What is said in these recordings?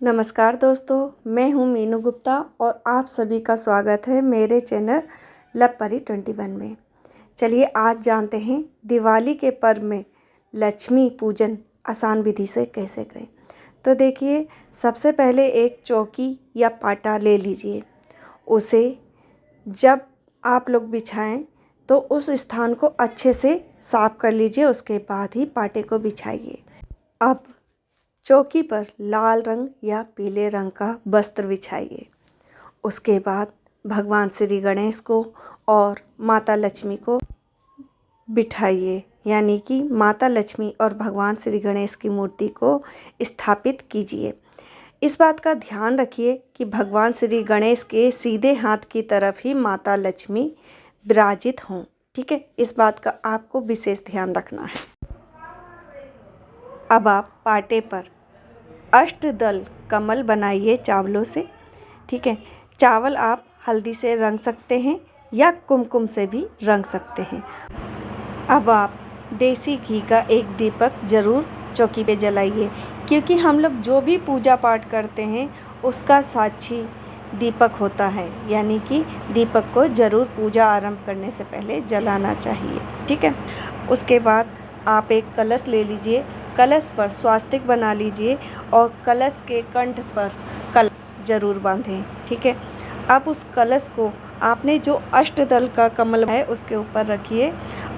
नमस्कार दोस्तों, मैं हूं मीनू गुप्ता और आप सभी का स्वागत है मेरे चैनल लव परी 21 में। चलिए आज जानते हैं दिवाली के पर्व में लक्ष्मी पूजन आसान विधि से कैसे करें। तो देखिए, सबसे पहले एक चौकी या पाटा ले लीजिए। उसे जब आप लोग बिछाएं तो उस स्थान को अच्छे से साफ कर लीजिए, उसके बाद ही पाटे को बिछाइए। अब चौकी पर लाल रंग या पीले रंग का वस्त्र बिछाइए। उसके बाद भगवान श्री गणेश को और माता लक्ष्मी को बिठाइए, यानी कि माता लक्ष्मी और भगवान श्री गणेश की मूर्ति को स्थापित कीजिए। इस बात का ध्यान रखिए कि भगवान श्री गणेश के सीधे हाथ की तरफ ही माता लक्ष्मी विराजित हों। ठीक है, इस बात का आपको विशेष ध्यान रखना है। अब आप पाटे पर अष्टदल कमल बनाइए चावलों से। ठीक है, चावल आप हल्दी से रंग सकते हैं या कुमकुम से भी रंग सकते हैं। अब आप देसी घी का एक दीपक ज़रूर चौकी पे जलाइए, क्योंकि हम लोग जो भी पूजा पाठ करते हैं उसका साक्षी दीपक होता है, यानी कि दीपक को ज़रूर पूजा आरंभ करने से पहले जलाना चाहिए। ठीक है, उसके बाद आप एक कलश ले लीजिए। कलश पर स्वास्तिक बना लीजिए और कलश के कंठ पर कलश ज़रूर बांधें। ठीक है, अब उस कलश को आपने जो अष्टदल का कमल है उसके ऊपर रखिए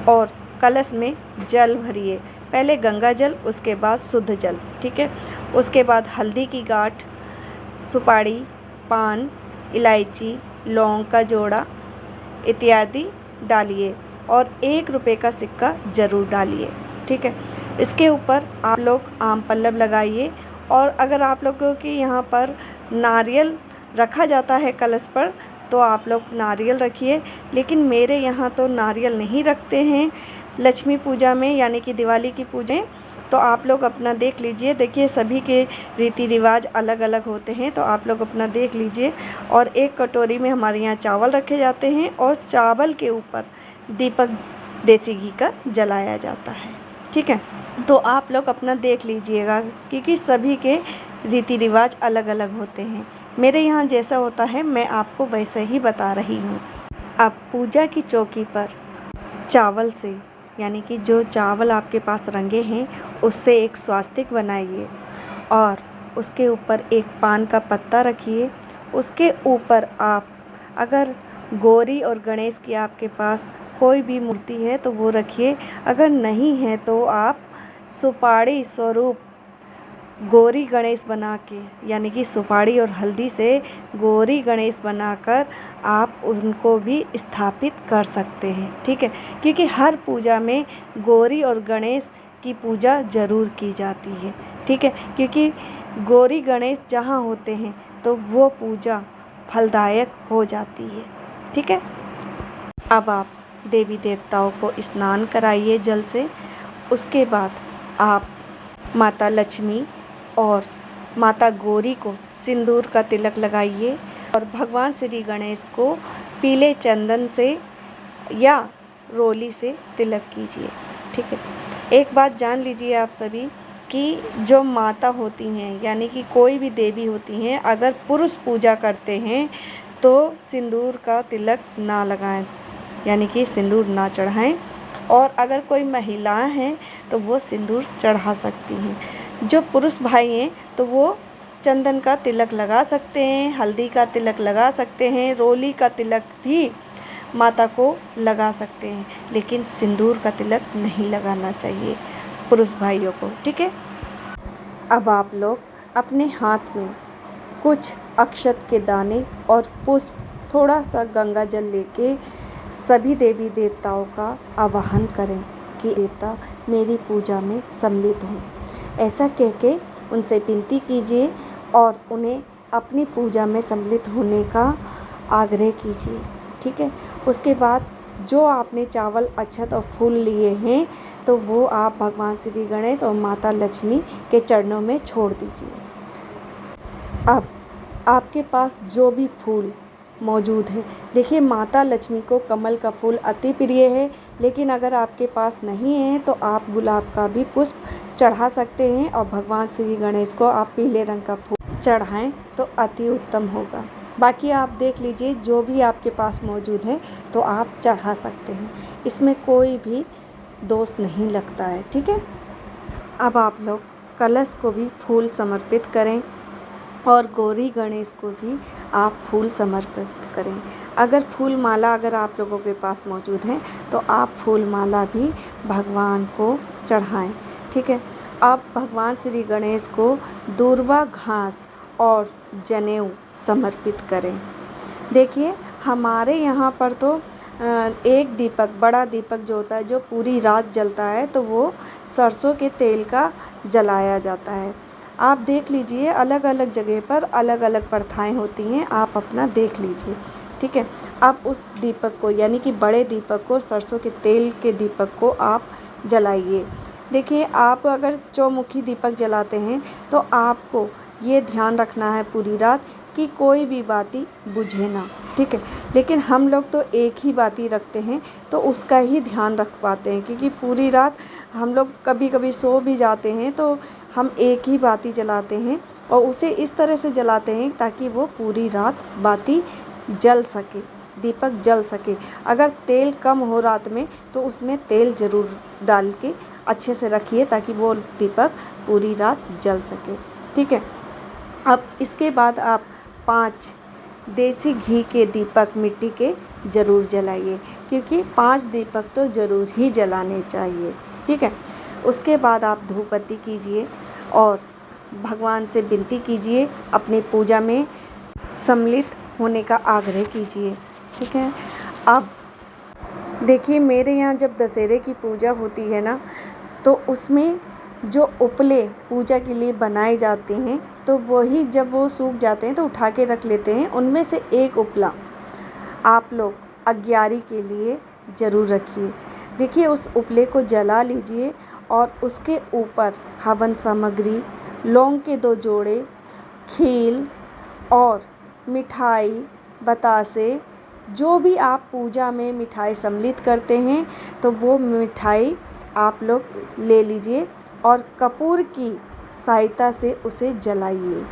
और कलश में जल भरिए। पहले गंगा जल, उसके बाद शुद्ध जल। ठीक है, उसके बाद हल्दी की गांठ, सुपारी, पान, इलायची, लौंग का जोड़ा इत्यादि डालिए और 1 रुपये का सिक्का ज़रूर डालिए। ठीक है, इसके ऊपर आप लोग आम पल्लव लगाइए और अगर आप लोगों के यहाँ पर नारियल रखा जाता है कलश पर तो आप लोग नारियल रखिए, लेकिन मेरे यहाँ तो नारियल नहीं रखते हैं लक्ष्मी पूजा में, यानी कि दिवाली की पूजा। तो आप लोग अपना देख लीजिए। देखिए, सभी के रीति रिवाज अलग अलग होते हैं, तो आप लोग अपना देख लीजिए। और एक कटोरी में हमारे यहाँ चावल रखे जाते हैं और चावल के ऊपर दीपक देसी घी का जलाया जाता है। ठीक है, तो आप लोग अपना देख लीजिएगा, क्योंकि सभी के रीति रिवाज अलग अलग होते हैं। मेरे यहाँ जैसा होता है मैं आपको वैसे ही बता रही हूँ। अब पूजा की चौकी पर चावल से, यानी कि जो चावल आपके पास रंगे हैं उससे एक स्वास्तिक बनाइए और उसके ऊपर एक पान का पत्ता रखिए। उसके ऊपर आप अगर गौरी और गणेश की आपके पास कोई भी मूर्ति है तो वो रखिए। अगर नहीं है तो आप सुपारी स्वरूप गौरी गणेश बना के, यानी कि सुपारी और हल्दी से गौरी गणेश बनाकर आप उनको भी स्थापित कर सकते हैं। ठीक है, क्योंकि हर पूजा में गौरी और गणेश की पूजा ज़रूर की जाती है। ठीक है, क्योंकि गौरी गणेश जहाँ होते हैं तो वो पूजा फलदायक हो जाती है। ठीक है, अब आप देवी देवताओं को स्नान कराइए जल से। उसके बाद आप माता लक्ष्मी और माता गौरी को सिंदूर का तिलक लगाइए और भगवान श्री गणेश को पीले चंदन से या रोली से तिलक कीजिए। ठीक है, एक बात जान लीजिए आप सभी कि जो माता होती हैं, यानी कि कोई भी देवी होती हैं, अगर पुरुष पूजा करते हैं तो सिंदूर का तिलक ना लगाएं, यानी कि सिंदूर ना चढ़ाएं। और अगर कोई महिलाएं हैं तो वो सिंदूर चढ़ा सकती हैं। जो पुरुष भाई हैं तो वो चंदन का तिलक लगा सकते हैं, हल्दी का तिलक लगा सकते हैं, रोली का तिलक भी माता को लगा सकते हैं, लेकिन सिंदूर का तिलक नहीं लगाना चाहिए पुरुष भाइयों को। ठीक है, अब आप लोग अपने हाथ में कुछ अक्षत के दाने और पुष्प, थोड़ा सा गंगा जल लेके सभी देवी देवताओं का आवाहन करें कि देवता मेरी पूजा में सम्मिलित हों। ऐसा कह के उनसे विनती कीजिए और उन्हें अपनी पूजा में सम्मिलित होने का आग्रह कीजिए। ठीक है, उसके बाद जो आपने चावल, अक्षत और फूल लिए हैं तो वो आप भगवान श्री गणेश और माता लक्ष्मी के चरणों में छोड़ दीजिए। अब आपके पास जो भी फूल मौजूद है, देखिए माता लक्ष्मी को कमल का फूल अति प्रिय है, लेकिन अगर आपके पास नहीं है तो आप गुलाब का भी पुष्प चढ़ा सकते हैं और भगवान श्री गणेश को आप पीले रंग का फूल चढ़ाएं तो अति उत्तम होगा। बाकी आप देख लीजिए, जो भी आपके पास मौजूद है तो आप चढ़ा सकते हैं, इसमें कोई भी दोष नहीं लगता है। ठीक है। अब आप लोग कलश को भी फूल समर्पित करें और गौरी गणेश को भी आप फूल समर्पित करें। अगर फूल माला अगर आप लोगों के पास मौजूद है तो आप फूल माला भी भगवान को चढ़ाएं। ठीक है। आप भगवान श्री गणेश को दूर्वा घास और जनेऊ समर्पित करें। देखिए, हमारे यहाँ पर तो एक दीपक, बड़ा दीपक जो होता है, जो पूरी रात जलता है, तो वो सरसों के तेल का जलाया जाता है। आप देख लीजिए, अलग अलग जगह पर अलग अलग प्रथाएं होती हैं, आप अपना देख लीजिए। ठीक है। आप उस दीपक को, यानी कि बड़े दीपक को, सरसों के तेल के दीपक को आप जलाइए। देखिए, आप अगर चौमुखी दीपक जलाते हैं तो आपको ये ध्यान रखना है पूरी रात कि कोई भी बाती बुझे ना। ठीक है। लेकिन हम लोग तो एक ही बाती रखते हैं, तो उसका ही ध्यान रख पाते हैं, क्योंकि पूरी रात हम लोग कभी कभी सो भी जाते हैं तो हम एक ही बाती जलाते हैं और उसे इस तरह से जलाते हैं ताकि वो पूरी रात बाती जल सके, दीपक जल सके। अगर तेल कम हो रात में तो उसमें तेल ज़रूर डाल के अच्छे से रखिए ताकि वो दीपक पूरी रात जल सके। ठीक है। अब इसके बाद आप 5 देसी घी के दीपक मिट्टी के ज़रूर जलाइए, क्योंकि 5 दीपक तो ज़रूर ही जलाने चाहिए। ठीक है। उसके बाद आप धूप बत्ती कीजिए और भगवान से विनती कीजिए, अपनी पूजा में सम्मिलित होने का आग्रह कीजिए। ठीक है। अब देखिए, मेरे यहाँ जब दशहरे की पूजा होती है ना, तो उसमें जो उपले पूजा के लिए बनाए जाते हैं, तो वही जब वो सूख जाते हैं तो उठा के रख लेते हैं। उनमें से एक उपला आप लोग अग्यारी के लिए ज़रूर रखिए। देखिए, उस उपले को जला लीजिए और उसके ऊपर हवन सामग्री, लौंग के 2 जोड़े, खील और मिठाई, बतासे, जो भी आप पूजा में मिठाई सम्मिलित करते हैं तो वो मिठाई आप लोग ले लीजिए और कपूर की सहायता से उसे जलाइए,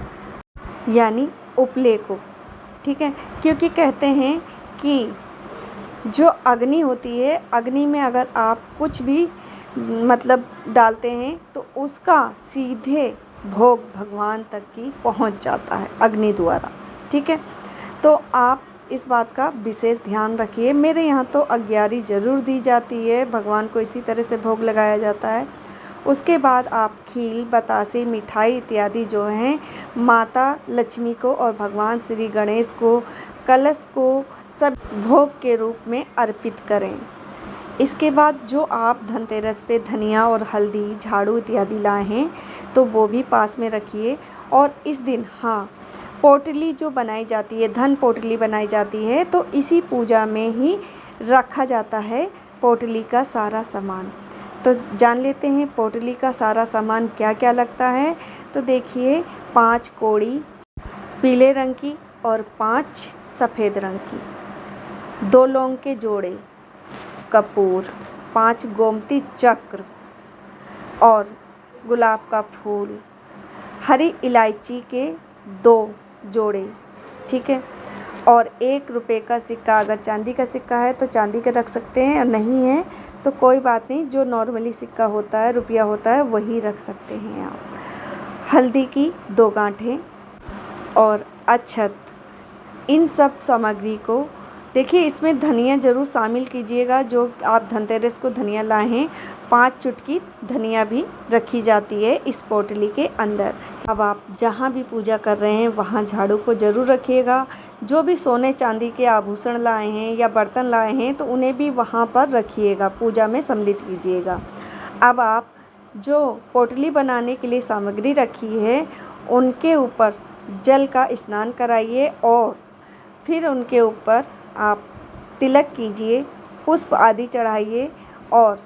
यानी उपले को। ठीक है। क्योंकि कहते हैं कि जो अग्नि होती है, अग्नि में अगर आप कुछ भी मतलब डालते हैं तो उसका सीधे भोग भगवान तक की पहुंच जाता है अग्नि द्वारा। ठीक है। तो आप इस बात का विशेष ध्यान रखिए। मेरे यहाँ तो अग्यारी ज़रूर दी जाती है, भगवान को इसी तरह से भोग लगाया जाता है। उसके बाद आप खील, बतासे, मिठाई इत्यादि जो हैं, माता लक्ष्मी को और भगवान श्री गणेश को, कलश को सब भोग के रूप में अर्पित करें। इसके बाद जो आप धनतेरस पे धनिया और हल्दी, झाड़ू इत्यादि लाए हैं तो वो भी पास में रखिए। और इस दिन पोटली जो बनाई जाती है, धन पोटली बनाई जाती है, तो इसी पूजा में ही रखा जाता है पोटली का सारा सामान। तो जान लेते हैं पोटली का सारा सामान क्या क्या लगता है। तो देखिए, 5 कोड़ी पीले रंग की और 5 सफ़ेद रंग की, 2 लौंग के जोड़े, कपूर, 5 गोमती चक्र और गुलाब का फूल, हरी इलायची के 2 जोड़े। ठीक है। और 1 रुपये का सिक्का, अगर चांदी का सिक्का है तो चांदी का रख सकते हैं, और नहीं है तो कोई बात नहीं, जो नॉर्मली सिक्का होता है, रुपया होता है, वही रख सकते हैं आप। हल्दी की 2 गांठें और अक्षत, इन सब सामग्री को देखिए, इसमें धनिया ज़रूर शामिल कीजिएगा। जो आप धनतेरस को धनिया लाए हैं, 5 चुटकी धनिया भी रखी जाती है इस पोटली के अंदर। अब आप जहाँ भी पूजा कर रहे हैं वहाँ झाड़ू को ज़रूर रखिएगा। जो भी सोने चांदी के आभूषण लाए हैं या बर्तन लाए हैं तो उन्हें भी वहाँ पर रखिएगा, पूजा में सम्मिलित कीजिएगा। अब आप जो पोटली बनाने के लिए सामग्री रखी है उनके ऊपर जल का स्नान कराइए और फिर उनके ऊपर आप तिलक कीजिए, पुष्प आदि चढ़ाइए और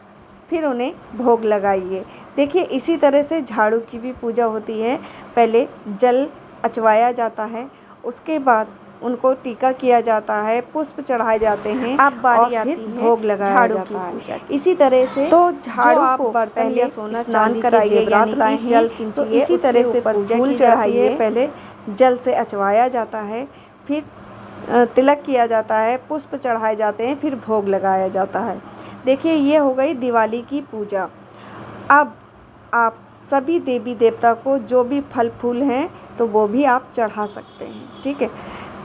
फिर उन्हें भोग लगाइए। देखिए, इसी तरह से झाड़ू की भी पूजा होती है। पहले जल अचवाया जाता है, उसके बाद उनको टीका किया जाता है, पुष्प चढ़ाए जाते हैं। अब बारी आती है भोग लगाया जाता है। इसी तरह से तो झाड़ू को पहले स्नान कराइए, यानी कि जल खींचिए, तो इसी तरह से फूल चढ़ाइए, पहले जल से अचवाया जाता है, फिर तिलक किया जाता है, पुष्प चढ़ाए जाते हैं, फिर भोग लगाया जाता है। देखिए ये हो गई दिवाली की पूजा। अब आप सभी देवी देवता को जो भी फल फूल हैं तो वो भी आप चढ़ा सकते हैं, ठीक है।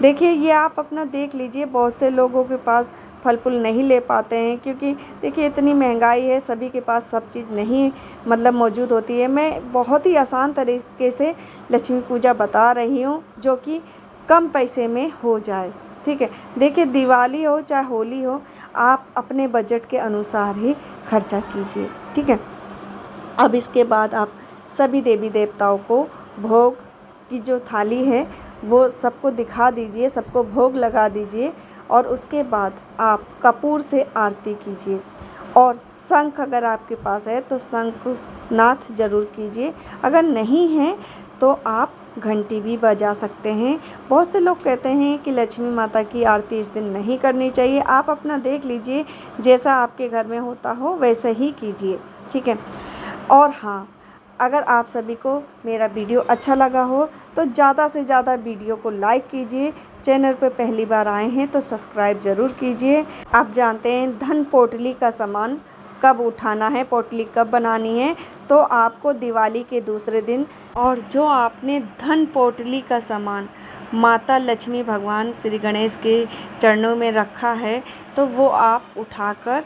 देखिए ये आप अपना देख लीजिए, बहुत से लोगों के पास फल फूल नहीं ले पाते हैं, क्योंकि देखिए इतनी महंगाई है, सभी के पास सब चीज़ नहीं मतलब मौजूद होती है। मैं बहुत ही आसान तरीके से लक्ष्मी पूजा बता रही हूँ जो कि कम पैसे में हो जाए, ठीक है। देखिए दिवाली हो चाहे होली हो, आप अपने बजट के अनुसार ही खर्चा कीजिए, ठीक है। अब इसके बाद आप सभी देवी देवताओं को भोग की जो थाली है वो सबको दिखा दीजिए, सबको भोग लगा दीजिए, और उसके बाद आप कपूर से आरती कीजिए। और शंख अगर आपके पास है तो शंखनाद ज़रूर कीजिए, अगर नहीं है तो आप घंटी भी बजा सकते हैं। बहुत से लोग कहते हैं कि लक्ष्मी माता की आरती इस दिन नहीं करनी चाहिए, आप अपना देख लीजिए, जैसा आपके घर में होता हो वैसे ही कीजिए, ठीक है। और हाँ, अगर आप सभी को मेरा वीडियो अच्छा लगा हो तो ज़्यादा से ज़्यादा वीडियो को लाइक कीजिए, चैनल पर पहली बार आए हैं तो सब्सक्राइब ज़रूर कीजिए। आप जानते हैं धन पोटली का सामान कब उठाना है, पोटली कब बनानी है, तो आपको दिवाली के दूसरे दिन। और जो आपने धन पोटली का सामान माता लक्ष्मी भगवान श्री गणेश के चरणों में रखा है तो वो आप उठाकर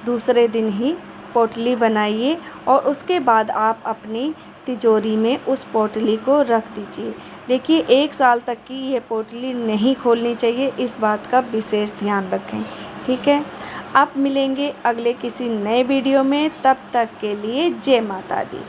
दूसरे दिन ही पोटली बनाइए, और उसके बाद आप अपनी तिजोरी में उस पोटली को रख दीजिए। देखिए 1 साल तक की ये पोटली नहीं खोलनी चाहिए, इस बात का विशेष ध्यान रखें, ठीक है। आप मिलेंगे अगले किसी नए वीडियो में, तब तक के लिए जय माता दी।